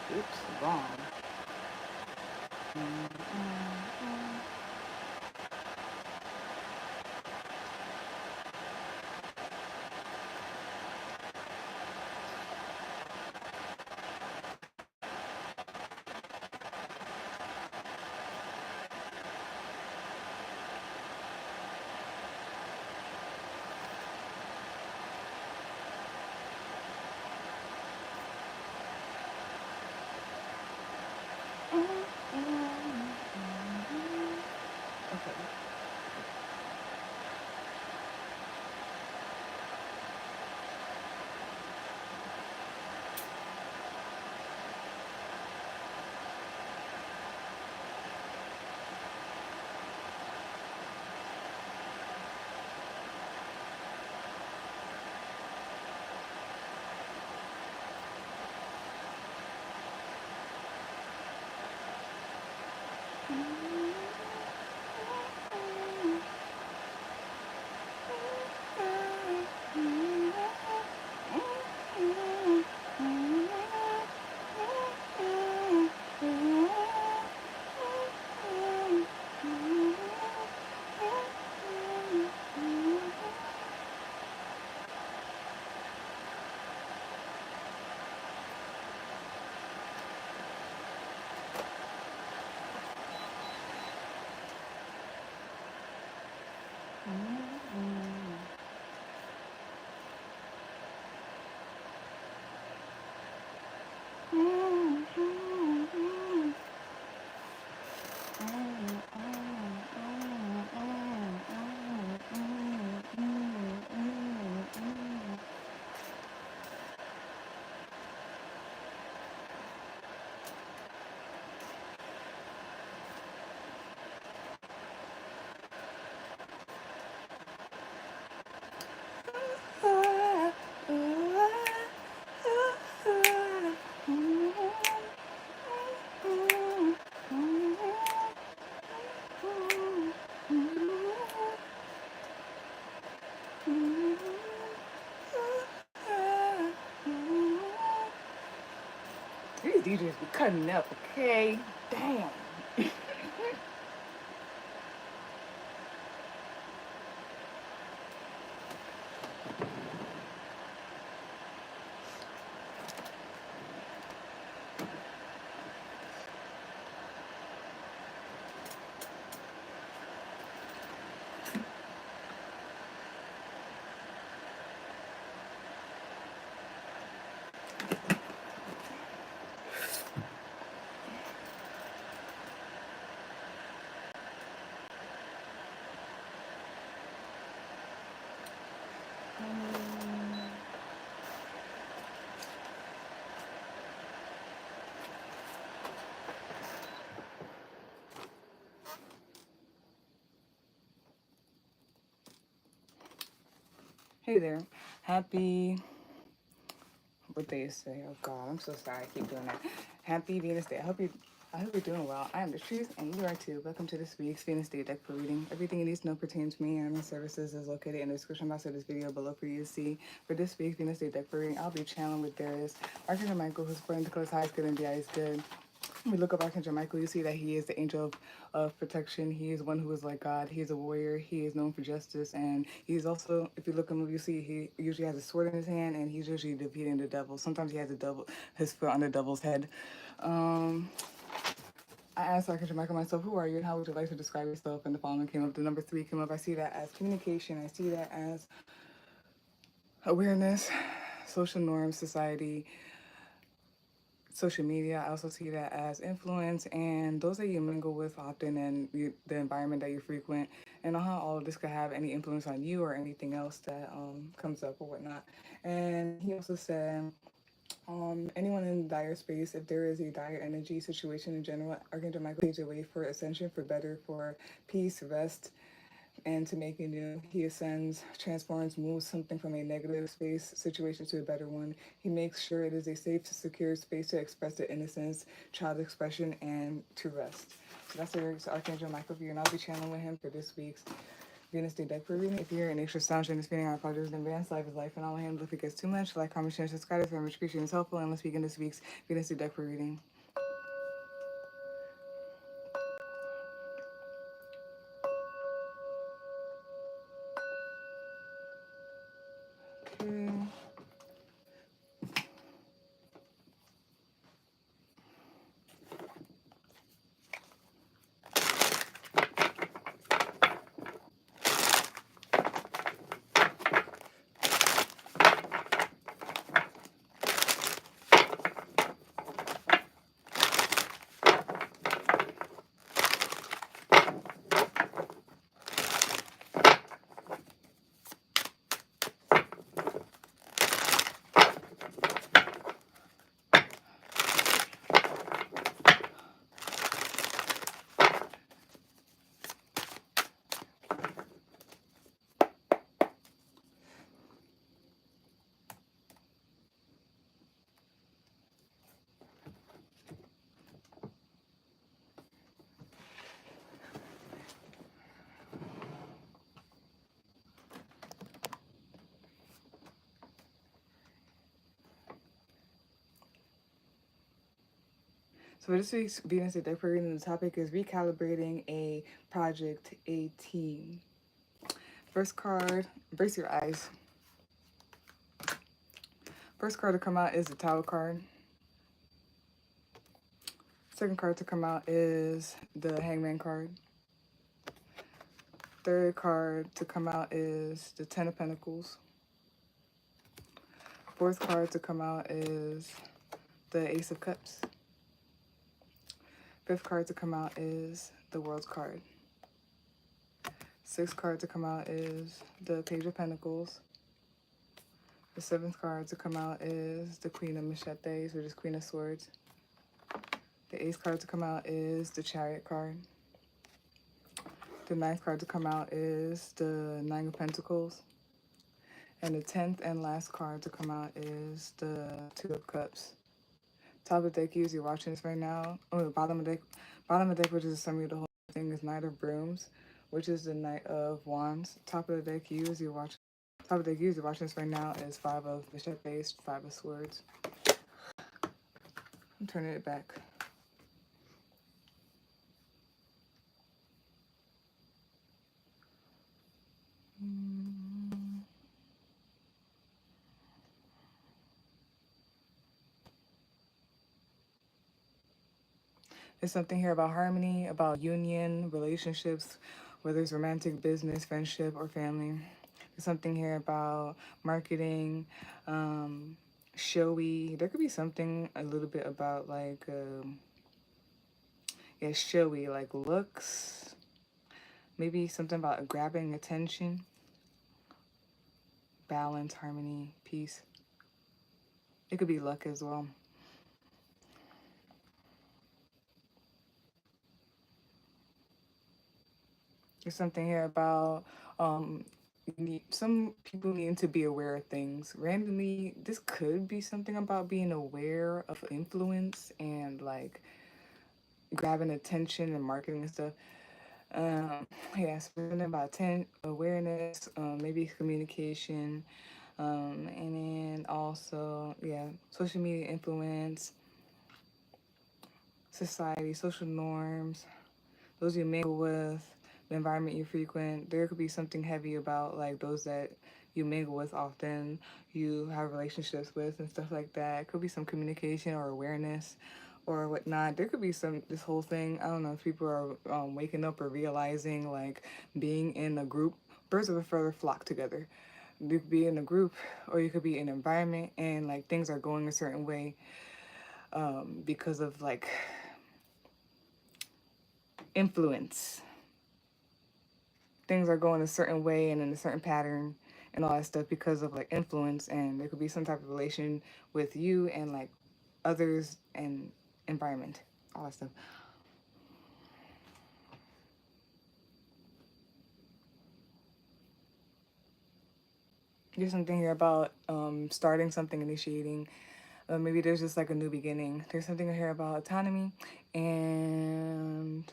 Oops, wrong. These DJs be cutting up, okay? Damn. Hey there. Happy what day is today? Oh God, I'm so sorry. I keep doing that. Happy Venus Day. I hope you're doing well. I am the truth, and you are too. Welcome to this week's Venus Day deck for reading. Everything you need to know pertains to me and my services is located in the description box of this video below for you to see. For this week's Venus Day deck for reading, I'll be channeling with Darius, Archangel Michael, who's according to colors high is good and DI is good. When we look up Archangel Michael, you see that he is the angel of protection. He is one who is like God. He is a warrior. He is known for justice. And he's also, if you look at him, you see he usually has a sword in his hand, and he's usually defeating the devil. Sometimes he has his foot on the devil's head. I asked Archangel Michael myself, who are you and how would you like to describe yourself? And the following came up. The number 3 came up. I see that as communication. I see that as awareness, social norms, society, social media. I also see that as influence and those that you mingle with often and the environment that you frequent, and on how all of this could have any influence on you or anything else that comes up or whatnot. And he also said, anyone in dire space, if there is a dire energy situation in general, Archangel Michael paves a way for ascension, for better, for peace, rest, and to make it new. He ascends, transforms, moves something from a negative space situation to a better one. He makes sure it is a safe, secure space to express the innocence, child expression, and to rest. So that's the Archangel Michael for you, and I'll be channeling with him for this week's Venus Day deck for reading. If you're an extra sound in this feeling, I apologize in advance. Life is life, and all I handle if it gets too much. Like, comment, share, subscribe if much appreciated is helpful. And let's begin this week's Venus Day deck for reading. Okay. So for this week's Venus Day deck for reading, the topic is recalibrating a project, a team. First card, brace your eyes. First card to come out is the Tower card. Second card to come out is the Hangman card. Third card to come out is the Ten of Pentacles. Fourth card to come out is the Ace of Cups. Fifth card to come out is the World's card. Sixth card to come out is the Page of Pentacles. The seventh card to come out is the Queen of Machetes, which is Queen of Swords. The eighth card to come out is the Chariot card. The ninth card to come out is the Nine of Pentacles. And the 10th and last card to come out is the Two of Cups. Top of the deck, you're watching this right now. Oh, bottom of the deck, which is a summary of the whole thing, is Knight of Brooms, which is the Knight of Wands. Top of the deck, you're watching this right now, is Five of Machetes, Five of Swords. I'm turning it back. There's something here about harmony, about union, relationships, whether it's romantic, business, friendship, or family. There's something here about marketing, showy. There could be something a little bit about like, showy, like looks. Maybe something about grabbing attention. Balance, harmony, peace. It could be luck as well. There's something here about some people needing to be aware of things. Randomly, this could be something about being aware of influence and like grabbing attention and marketing and stuff. Yeah, something about awareness, maybe communication, and then also, yeah, social media influence, society, social norms, those you mingle with, the environment you frequent. There could be something heavy about like those that you mingle with often, you have relationships with, and stuff like that. It could be some communication or awareness or whatnot. There could be this whole thing. I don't know if people are waking up or realizing like being in a group, birds of a feather flock together. You could be in a group or you could be in an environment and like things are going a certain way because of like influence. Things are going a certain way and in a certain pattern and all that stuff because of like influence, and there could be some type of relation with you and like others and environment, all that stuff. There's something here about starting something, initiating. Maybe there's just like a new beginning. There's something here about autonomy and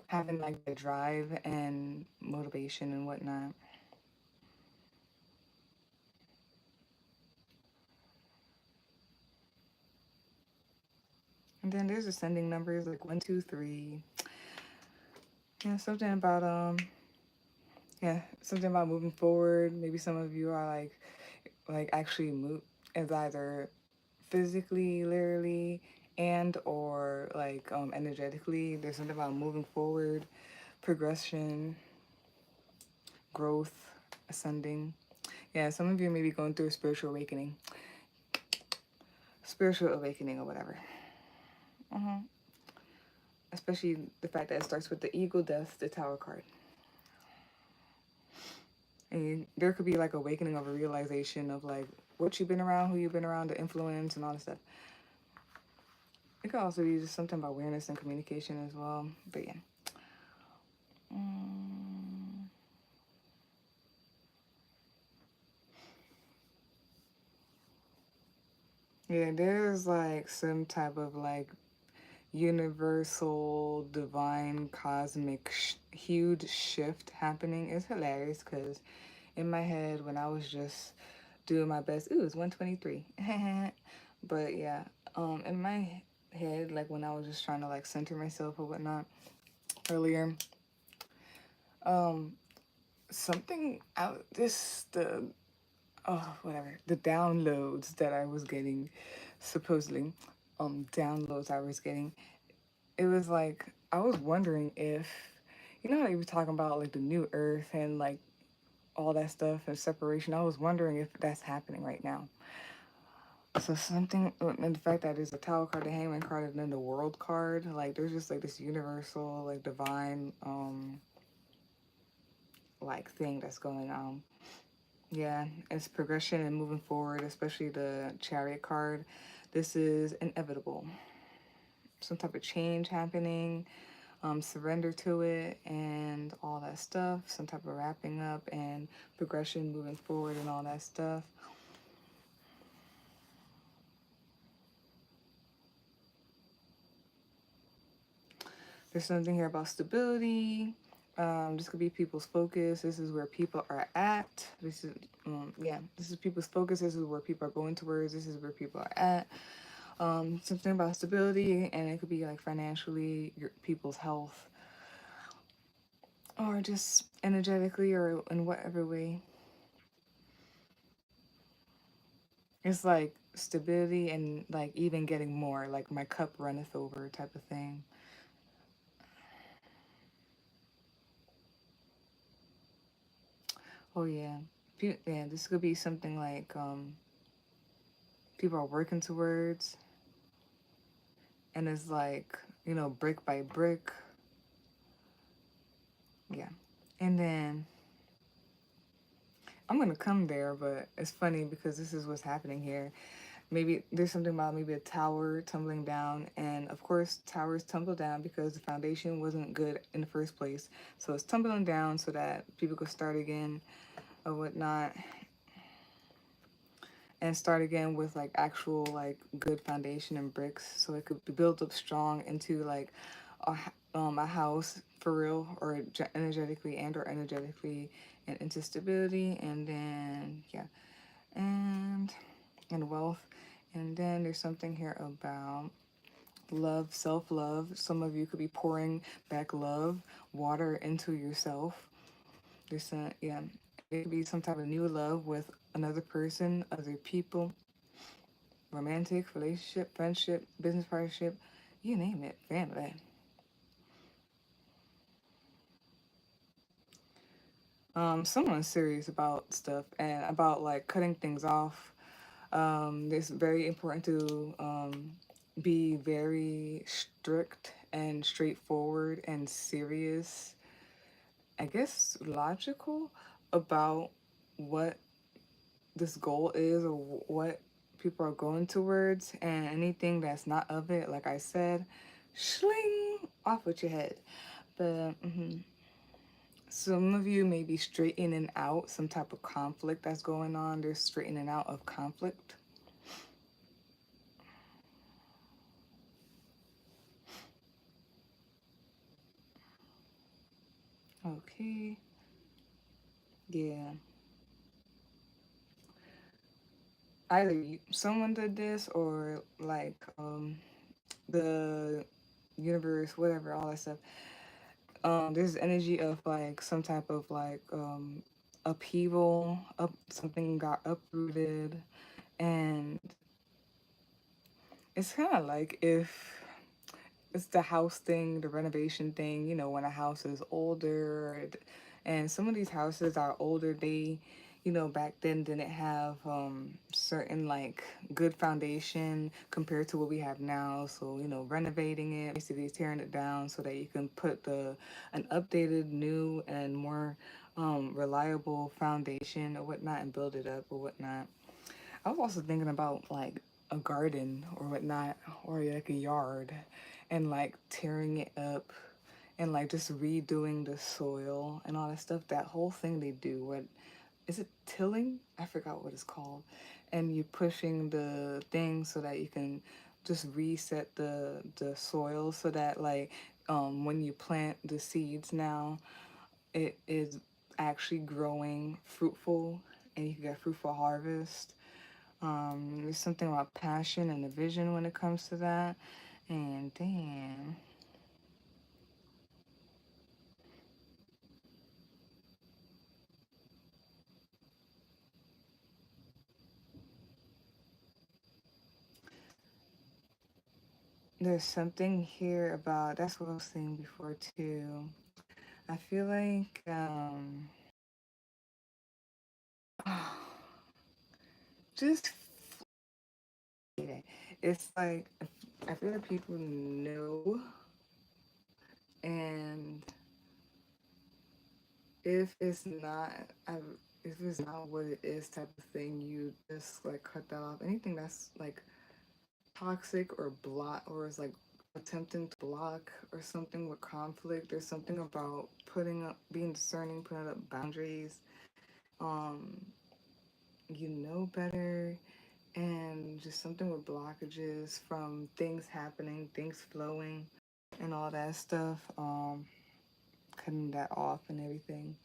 having like the drive and motivation and whatnot. And then there's ascending numbers like 1, 2, 3. Yeah, something about yeah, something about moving forward. Maybe some of you are like actually move as either physically, literally, and or like energetically. There's something about moving forward, progression, growth, ascending. Yeah, some of you may be going through a spiritual awakening or whatever. Especially the fact that it starts with the eagle, death, the tower card. And there could be like awakening of a realization of like what you've been around, who you've been around, the influence and all this stuff. It could also be just something about awareness and communication as well. But yeah. Mm. Yeah, there's like some type of like universal, divine, cosmic, huge shift happening. It's hilarious because in my head, when I was just doing my best, ooh, it's 123. But yeah, in my head, like when I was just trying to like center myself or whatnot earlier, um, something out this the oh whatever the downloads that I was getting, supposedly, downloads I was getting. It was like I was wondering if, you know how you were talking about like the new Earth and like all that stuff and separation. I was wondering if that's happening right now. So something, and the fact that there's a Tower card, the Hangman card, and then the World card, like there's just like this universal, like divine, like thing that's going on. Yeah, it's progression and moving forward, especially the Chariot card. This is inevitable. Some type of change happening, surrender to it, and all that stuff. Some type of wrapping up and progression, moving forward, and all that stuff. There's something here about stability. This could be people's focus. This is where people are at. This is, yeah, this is people's focus. This is where people are going towards. This is where people are at. Something about stability, and it could be like financially, your people's health, or just energetically, or in whatever way. It's like stability and like even getting more, like my cup runneth over type of thing. Oh yeah, yeah. This could be something like people are working towards, and it's like brick by brick. Yeah, and then I'm gonna come there, but it's funny because this is what's happening here. maybe there's something about maybe a tower tumbling down, and of course towers tumble down because the foundation wasn't good in the first place, so it's tumbling down so that people could start again or whatnot, and start again with like actual like good foundation and bricks, so it could be built up strong into like a house for real, or energetically and or energetically, and into stability, and then yeah, and wealth. And then there's something here about love, self-love. Some of you could be pouring back love, water into yourself. There's a, yeah, there could be some type of new love with another person, other people, romantic relationship, friendship, business partnership, you name it, family. Someone's serious about stuff and about like cutting things off. It's very important to be very strict and straightforward and serious, I guess logical about what this goal is, or what people are going towards, and anything that's not of it, like I said, shling off with your head. But some of you may be straightening out some type of conflict that's going on. There's straightening out of conflict. Okay. Yeah. Either someone did this, or like the universe, whatever, all that stuff. There's energy of like some type of like upheaval, up something got uprooted, and it's kind of like if it's the house thing, the renovation thing, when a house is older, and some of these houses are older, they, back then didn't have certain like good foundation compared to what we have now. So, renovating it, basically tearing it down so that you can put an updated, new, and more reliable foundation or whatnot, and build it up or whatnot. I was also thinking about like a garden or whatnot, or like a yard, and like tearing it up and like just redoing the soil and all that stuff. That whole thing they do, what is it, tilling? I forgot what it's called. And you're pushing the thing so that you can just reset the soil so that like when you plant the seeds now, it is actually growing fruitful, and you can get fruitful harvest. There's something about passion and a vision when it comes to that. And damn, there's something here about, that's what I was saying before too. I feel like just it's like I feel like people know, and if it's not, I, if it's not what it is type of thing, you just like cut that off. Anything that's like toxic or block, or is like attempting to block or something with conflict, or something about putting up, being discerning, putting up boundaries. Um, you know better, and just something with blockages from things happening, things flowing, and all that stuff. Cutting that off and everything.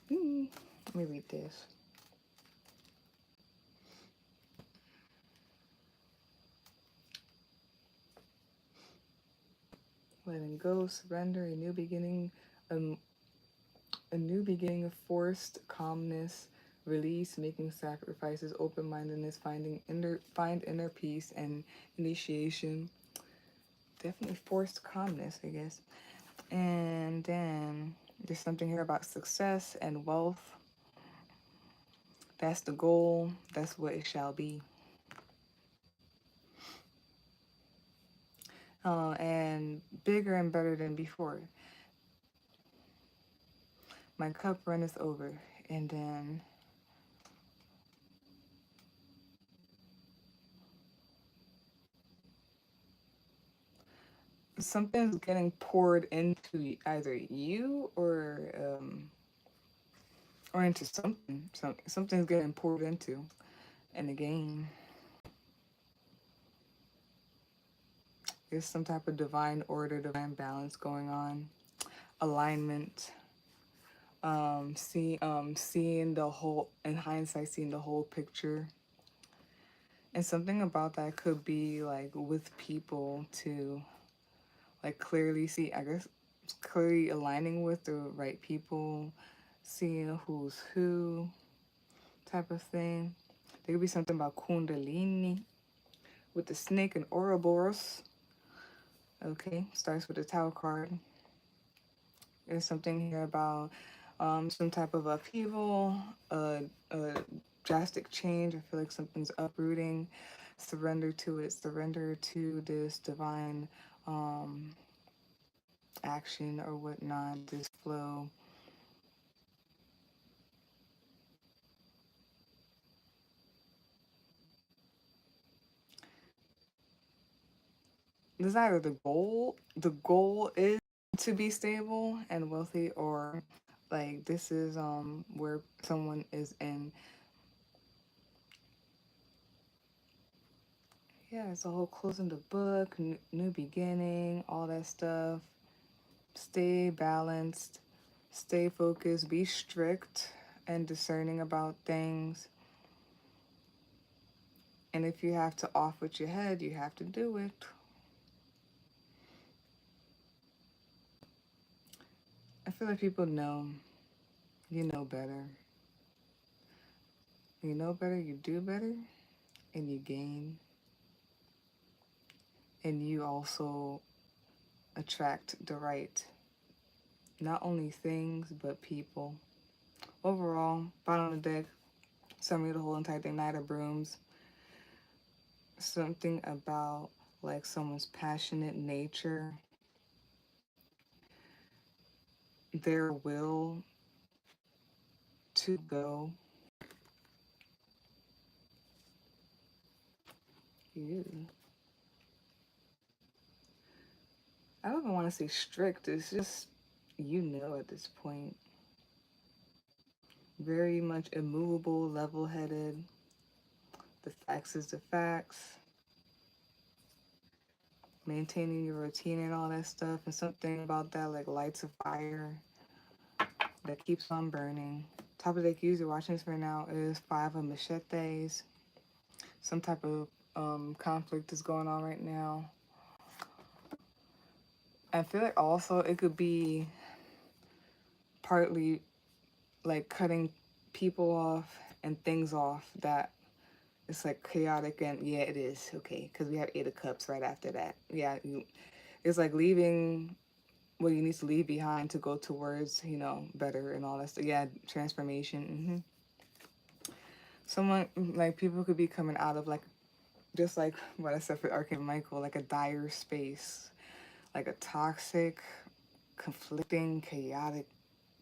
Let me read this. Letting go, surrender, a new beginning, um, a new beginning of forced calmness, release, making sacrifices, open-mindedness, find inner peace and initiation. Definitely forced calmness, I guess. And then there's something here about success and wealth. That's the goal. That's what it shall be. And bigger and better than before. My cup runneth over. And then something's getting poured into either you or into something. Something's getting poured into. And again, there's some type of divine order, divine balance going on, alignment. Seeing the whole, in hindsight, seeing the whole picture. And something about that could be like with people to like clearly see, I guess, clearly aligning with the right people, seeing who's who type of thing. There could be something about Kundalini with the snake and Ouroboros. Okay, starts with the Tower card. There's something here about some type of upheaval, a drastic change. I feel like something's uprooting. Surrender to it. Surrender to this divine action or whatnot. This flow. This is either the goal. The goal is to be stable and wealthy, or like this is where someone is in. Yeah, it's a whole closing the book, new beginning, all that stuff. Stay balanced, stay focused, be strict and discerning about things. And if you have to off with your head, you have to do it. I feel like people know, you know better. You know better, you do better, and you gain. And you also attract the right, not only things, but people. Overall, bottom of the deck, summary of the whole entire thing, Knight of Brooms. Something about like someone's passionate nature, their will to go. Ew. I don't even want to say strict. It's just, you know, at this point. Very much immovable, level headed. The facts is the facts. Maintaining your routine and all that stuff. And something about that, like lights of fire that keeps on burning. Top of the deck user watching this right now is 5 of machetes. Some type of conflict is going on right now. I feel like also it could be partly like cutting people off and things off that it's like chaotic. And yeah, it is okay because we have 8 of Cups right after that. Yeah, it's like leaving what you need to leave behind to go towards, you know, better and all that stuff. Yeah, transformation. Someone, like, people could be coming out of like, just like what I said for Archangel Michael, like a dire space, like a toxic, conflicting, chaotic,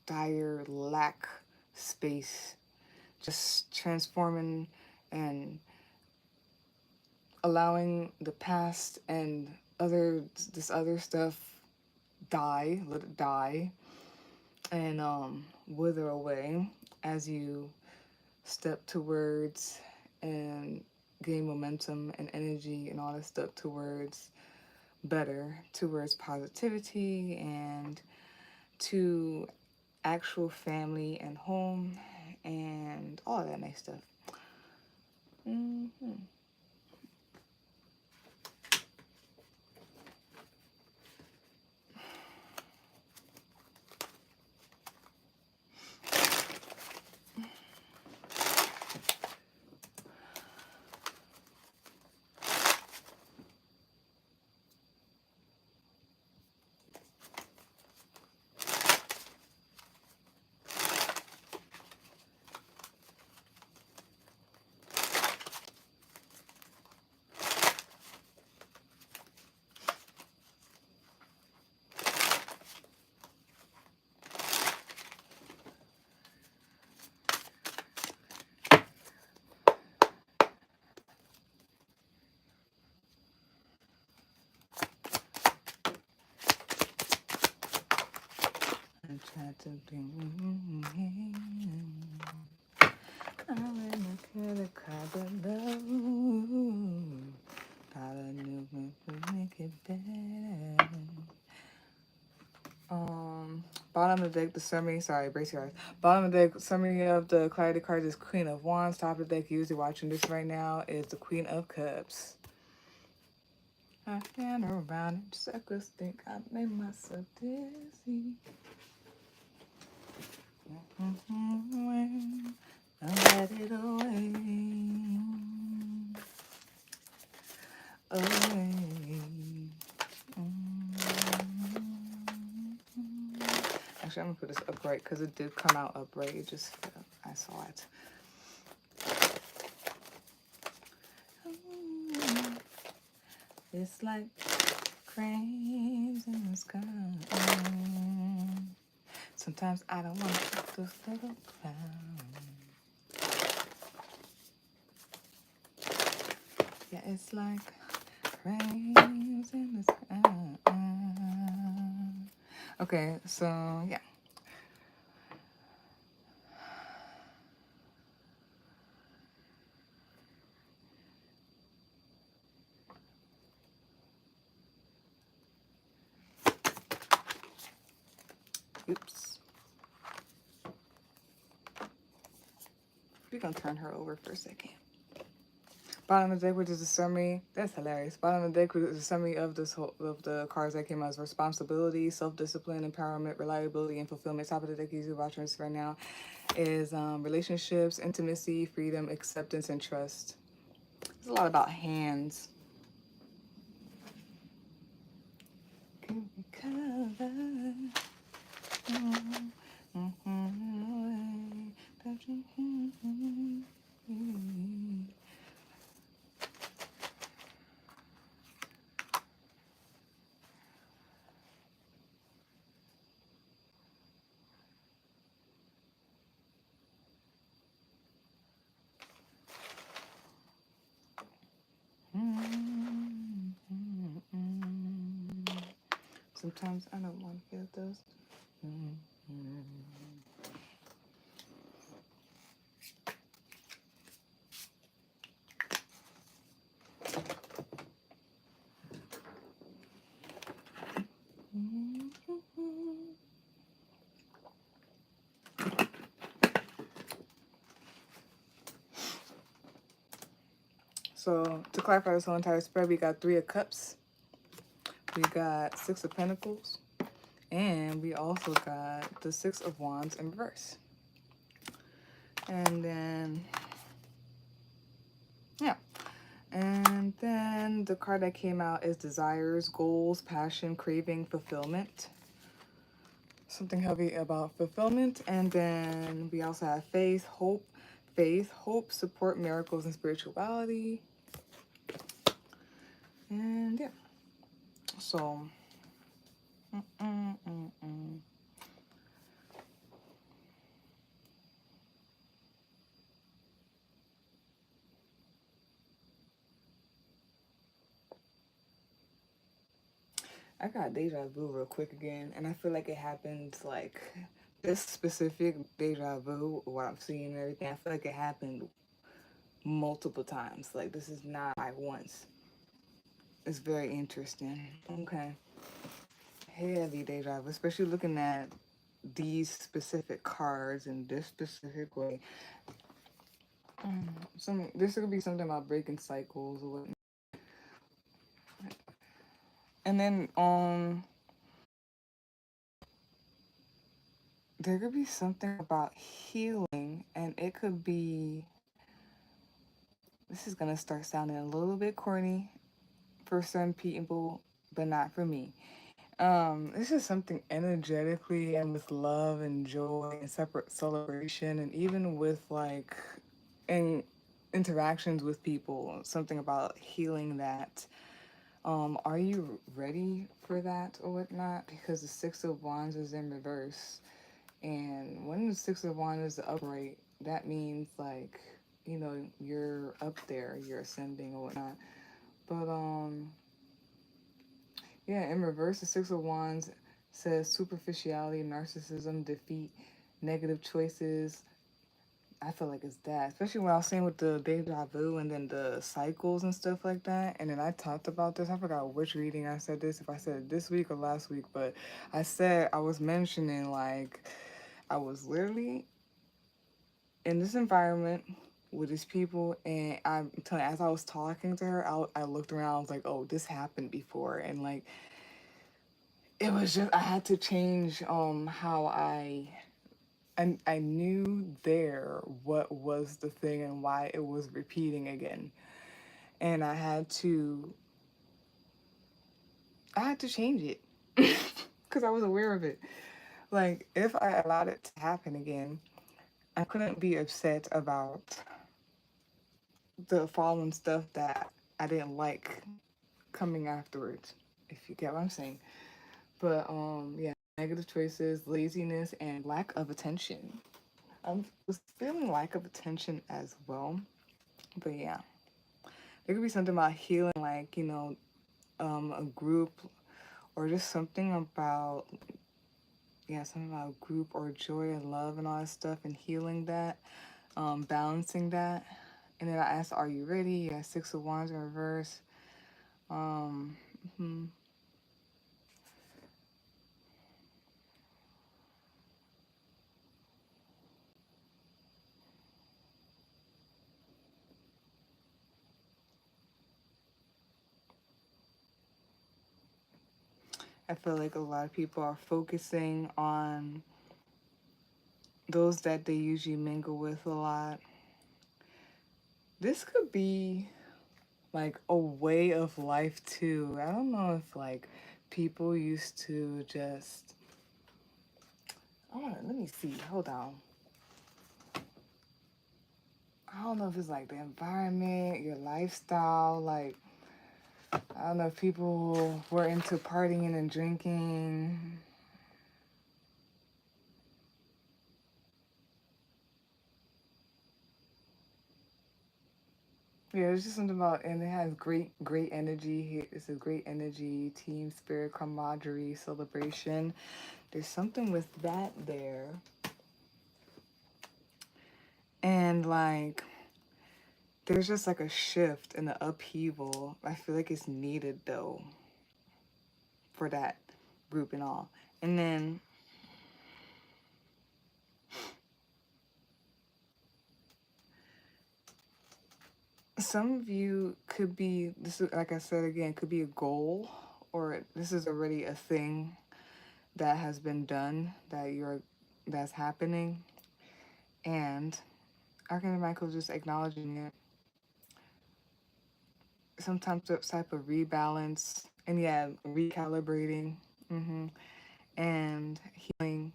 dire lack space, just transforming and allowing the past and this other stuff die, let it die and wither away as you step towards and gain momentum and energy and all that stuff towards better, towards positivity and to actual family and home and all of that nice stuff. Had to be. I wouldn't could have cried, but love. Thought I knew we would make it better. Bottom of the deck, the summary. Sorry, brace your eyes. Bottom of the deck, summary of the clarity cards is Queen of Wands. Top of the deck, usually watching this right now, is the Queen of Cups. I stand around in circles, think I made myself dizzy. I let it away. Away. Actually, I'm gonna put this upright because it did come out upright. It just fell. I saw it. It's like cranes in the sky. Sometimes I don't want to keep those little clouds. Yeah, it's like cranes in the sky. Okay, so yeah. Oops. We're gonna turn her over for a second. Bottom of the deck, which is a summary. That's hilarious. Bottom of the deck, which is a summary of the cards that came out as responsibility, self-discipline, empowerment, reliability, and fulfillment. Top of the deck, usually watching this right now, is relationships, intimacy, freedom, acceptance, and trust. It's a lot about hands. Can we cover? Sometimes I don't want to feel those. So to clarify this whole entire spread, we got 3 of Cups, we got 6 of Pentacles, and we also got the 6 of Wands in reverse. And then, yeah. And then the card that came out is Desires, Goals, Passion, Craving, Fulfillment. Something heavy about fulfillment. And then we also have Faith, Hope, Support, Miracles, and Spirituality. And yeah. So, I got deja vu real quick again, and I feel like it happened like this specific deja vu, what I'm seeing and everything. I feel like it happened multiple times. Like this is not like once. It's very interesting. Okay. Heavy deja vu, especially looking at these specific cards in this specific way. This could be something about breaking cycles or whatnot. And then there could be something about healing, and it could be, this is gonna start sounding a little bit corny for some people, but not for me. This is something energetically and with love and joy and separate celebration, and even with like in interactions with people, something about healing that. Are you ready for that or whatnot? Because the 6 of Wands is in reverse. And when the 6 of Wands is upright, that means like, you know, you're up there, you're ascending or whatnot. But yeah, in reverse, the 6 of Wands says superficiality, narcissism, defeat, negative choices. I feel like it's that, especially when I was saying with the deja vu and then the cycles and stuff like that. And then I talked about this. I forgot which reading I said this, if I said it this week or last week, but I said I was mentioning like I was literally in this environment with these people, and I'm telling you, as I was talking to her, I looked around, I was like, oh, this happened before. And like, it was just, I had to change how and I knew there what was the thing and why it was repeating again. And I had to change it because I was aware of it. Like if I allowed it to happen again, I couldn't be upset about the following stuff that I didn't like coming afterwards, if you get what I'm saying. But yeah, negative choices, laziness, and lack of attention. I was feeling lack of attention as well. But yeah, there could be something about healing, like, a group, or just something about, yeah, something about group or joy and love and all that stuff, and healing that, balancing that. And then I asked, are you ready? Yeah, Six of Wands in reverse. Um, hmm. I feel like a lot of people are focusing on those that they usually mingle with a lot. This could be like a way of life too. I don't know if like people used to just, let me see. Hold on. I don't know if it's like the environment, your lifestyle, like I don't know if people were into partying and drinking. Yeah, it's just something about, and it has great energy. It's a great energy, team spirit, camaraderie, celebration. There's something with that there. And like, there's just like a shift and an upheaval. I feel like it's needed though for that group and all. And then some of you could be, this is like I said again, could be a goal, or this is already a thing that has been done, that's happening. And Archangel Michael just acknowledging it. Sometimes some type of rebalance, and yeah, recalibrating, and healing,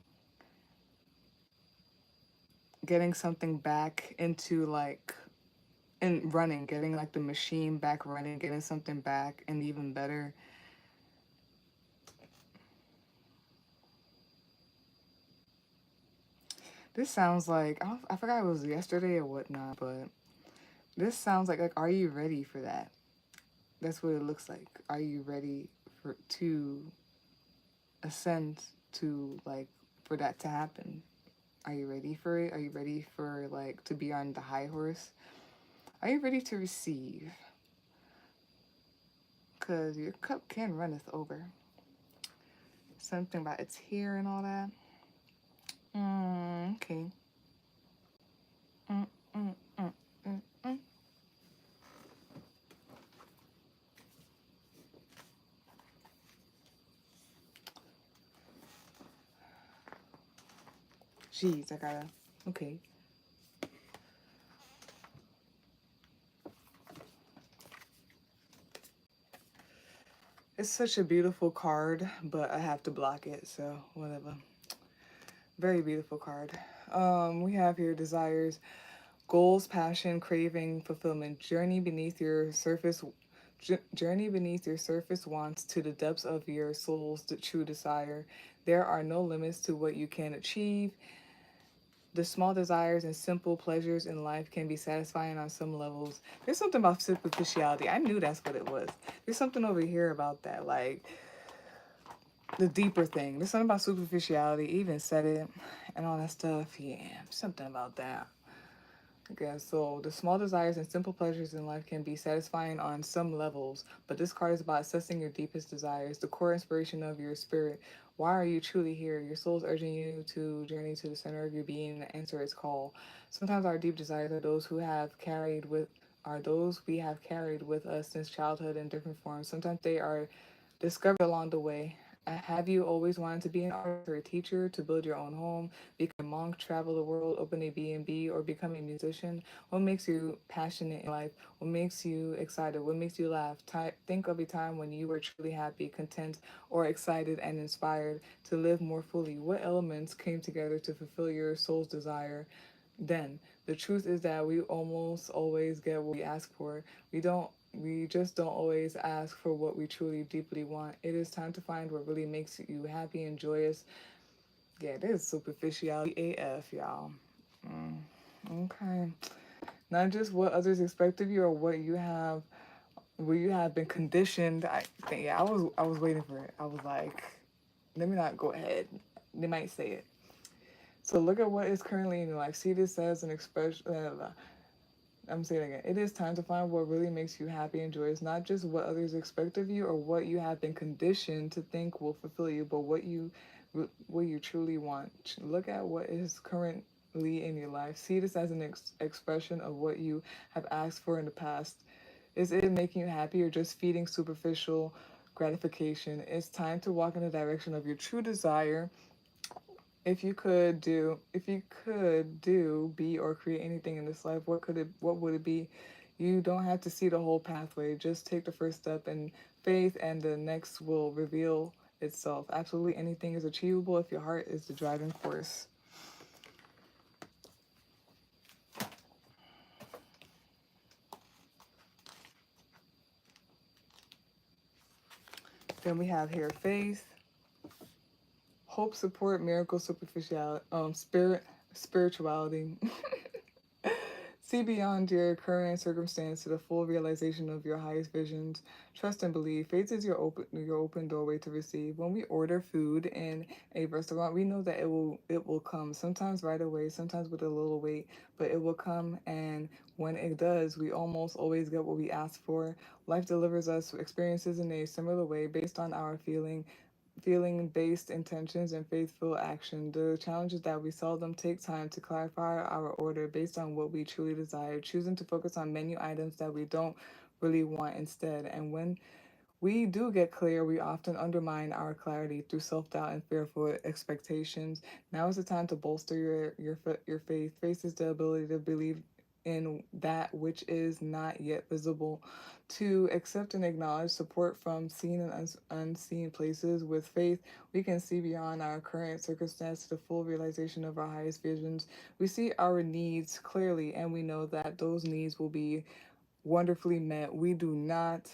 getting something back into like, and running, getting like the machine back running, getting something back, and even better. This sounds like, I forgot it was yesterday or whatnot, but this sounds like are you ready for that? That's what it looks like. Are you ready to ascend, to like for that to happen? Are you ready for it? Are you ready for like to be on the high horse? Are you ready to receive? Cause your cup can runneth over. Something about it's here and all that. Okay. Mm, mm, mm, mm, mm. Jeez, I gotta. Okay. It's such a beautiful card, but I have to block it, so whatever. Very beautiful card. We have here desires, goals, passion, craving, fulfillment, journey beneath your surface wants to the depths of your soul's true desire. There are no limits to what you can achieve. The small desires and simple pleasures in life can be satisfying on some levels. There's something about superficiality. I knew that's what it was. There's something over here about that. Like, the deeper thing. There's something about superficiality, even said it, and all that stuff. Yeah, something about that. Okay, so the small desires and simple pleasures in life can be satisfying on some levels, but this card is about assessing your deepest desires, the core inspiration of your spirit. Why are you truly here? Your soul is urging you to journey to the center of your being and answer its call. Sometimes our deep desires are those we have carried with us since childhood in different forms. Sometimes they are discovered along the way. Have you always wanted to be an artist or a teacher, to build your own home, become a monk, travel the world, open a B&B, or become a musician? What makes you passionate in life? What makes you excited? What makes you laugh? Think of a time when you were truly happy, content, or excited and inspired to live more fully. What elements came together to fulfill your soul's desire? Then, the truth is that we almost always get what we ask for. We just don't always ask for what we truly deeply want. It is time to find what really makes you happy and joyous. Yeah, this is superficiality AF, y'all. Mm, okay. Not just what others expect of you or what you have been conditioned. I was waiting for it. I was like, let me not go ahead. They might say it. So look at what is currently in your life. See this as an expression. I'm saying it again. It is time to find what really makes you happy and joyous, not just what others expect of you or what you have been conditioned to think will fulfill you, but what you truly want. Look at what is currently in your life. See this as an expression of what you have asked for in the past. Is it making you happy or just feeding superficial gratification? It's time to walk in the direction of your true desire. If you could do, be, or create anything in this life, what would it be? You don't have to see the whole pathway. Just take the first step in faith and the next will reveal itself. Absolutely anything is achievable if your heart is the driving force. Then we have here faith, hope, support, miracle, superficiality, spirituality. See beyond your current circumstance to the full realization of your highest visions. Trust and believe. Faith is your open doorway to receive. When we order food in a restaurant, we know that it will come. Sometimes right away, sometimes with a little wait, but it will come. And when it does, we almost always get what we ask for. Life delivers us experiences in a similar way based on our feeling based intentions and faithful action. The challenge is that we seldom take time to clarify our order based on what we truly desire, choosing to focus on menu items that we don't really want instead. And when we do get clear, we often undermine our clarity through self-doubt and fearful expectations. Now is the time to bolster your faith. Faith is the ability to believe in that which is not yet visible, to accept and acknowledge support from seen and unseen places. With faith, we can see beyond our current circumstance to the full realization of our highest visions. We see our needs clearly, and we know that those needs will be wonderfully met. We do not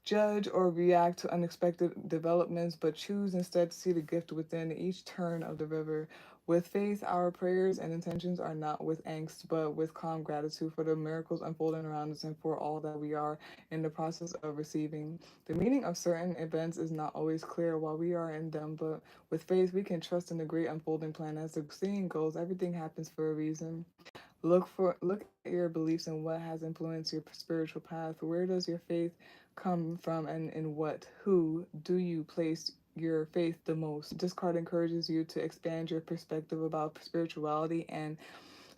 judge or react to unexpected developments, but choose instead to see the gift within each turn of the river. With faith, our prayers and intentions are not with angst, but with calm gratitude for the miracles unfolding around us and for all that we are in the process of receiving. The meaning of certain events is not always clear while we are in them, but with faith, we can trust in the great unfolding plan. As the saying goes, everything happens for a reason. Look at your beliefs and what has influenced your spiritual path. Where does your faith come from, and in what who do you place your faith the most? This card encourages you to expand your perspective about spirituality and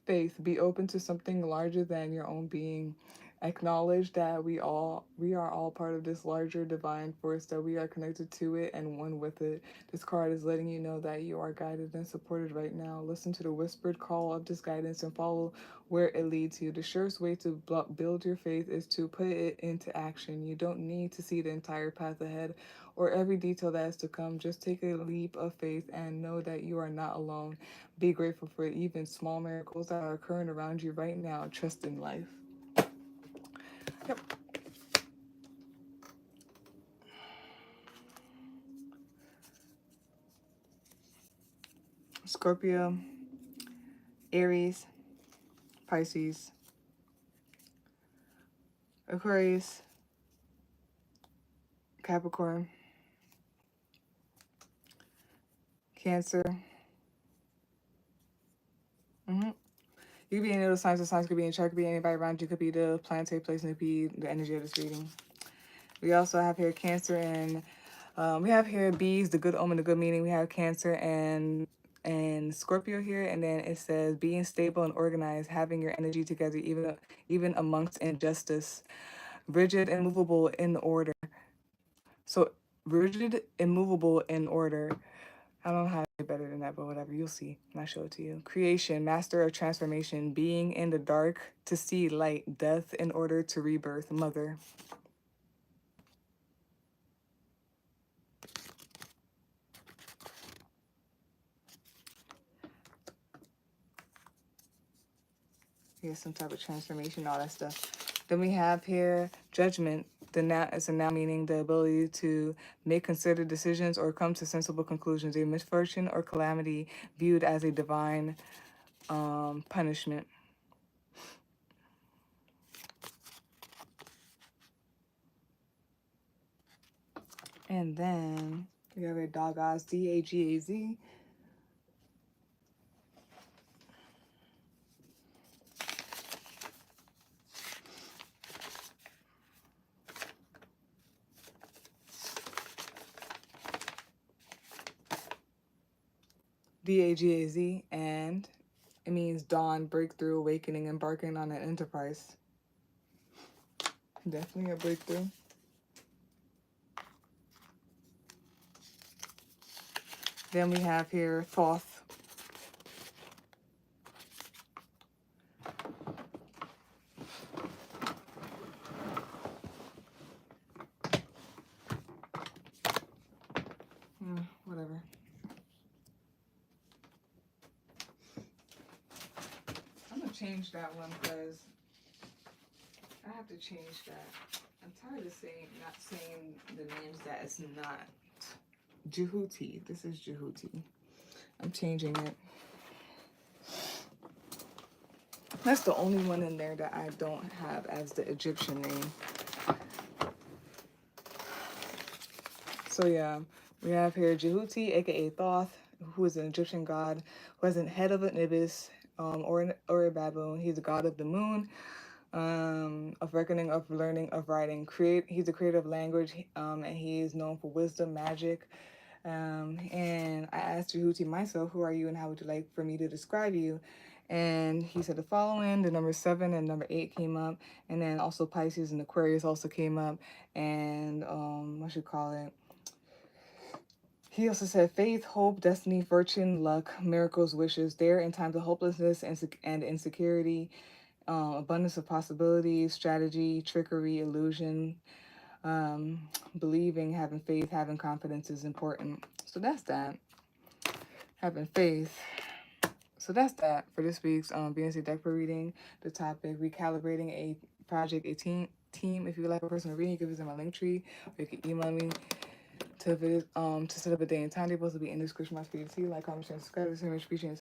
faith. Be open to something larger than your own being. Acknowledge that we are all part of this larger divine force, that we are connected to it and one with it. This card is letting you know that you are guided and supported right now. Listen to the whispered call of this guidance and follow where it leads you. The surest way to build your faith is to put it into action. You don't need to see the entire path ahead or every detail that is to come. Just take a leap of faith and know that you are not alone. Be grateful for even small miracles that are occurring around you right now. Trust in life. Yep. Scorpio, Aries, Pisces, Aquarius, Capricorn, Cancer. You could be any of those signs. The signs could be in chart, could be anybody around you, could be the planetary placement, could be the energy of this reading. We also have here Cancer and we have here bees, the good omen, the good meaning. We have Cancer and Scorpio here, and then it says being stable and organized, having your energy together, even amongst injustice, rigid and movable in order. So rigid, immovable in order. I don't know how to say better than that, but whatever. You'll see. I'll show it to you. Creation, master of transformation, being in the dark to see light, death in order to rebirth, mother. Here's some type of transformation, all that stuff. Then we have here judgment. The noun is a noun meaning the ability to make considered decisions or come to sensible conclusions. A misfortune or calamity viewed as a divine punishment. And then we have a Dagaz, D-A-G-A-Z. D-A-G-A-Z, and it means dawn, breakthrough, awakening, embarking on an enterprise. Definitely a breakthrough. Then we have here Thoth. Whatever. I'm gonna change that one because I have to change that. I'm tired of not saying the names that it's not Jehuti. This is Jehuti. I'm changing it. That's the only one in there that I don't have as the Egyptian name. So yeah, we have here Jehuti, aka Thoth, who is an Egyptian god, who is the head of an ibis or a baboon. He's the god of the moon, of reckoning, of learning, of writing. He's the creator of language, and he is known for wisdom, magic. And I asked Jehuti myself, who are you and how would you like for me to describe you? And he said the following, the number 7 and number 8 came up, and then also Pisces and Aquarius also came up, and what should call it? He also said faith, hope, destiny, fortune, luck, miracles, wishes. There in times of hopelessness and insecurity, abundance of possibilities, strategy, trickery, illusion, believing, having faith, having confidence is important. So that's that. Having faith. So that's that for this week's Venus deck reading. The topic: recalibrating a project, a team. If you would like a personal reading, you can visit my link tree, or you can email me to set up a day and time. They're supposed to be in the description box for you to see. Like, comment, share, subscribe. This image featuring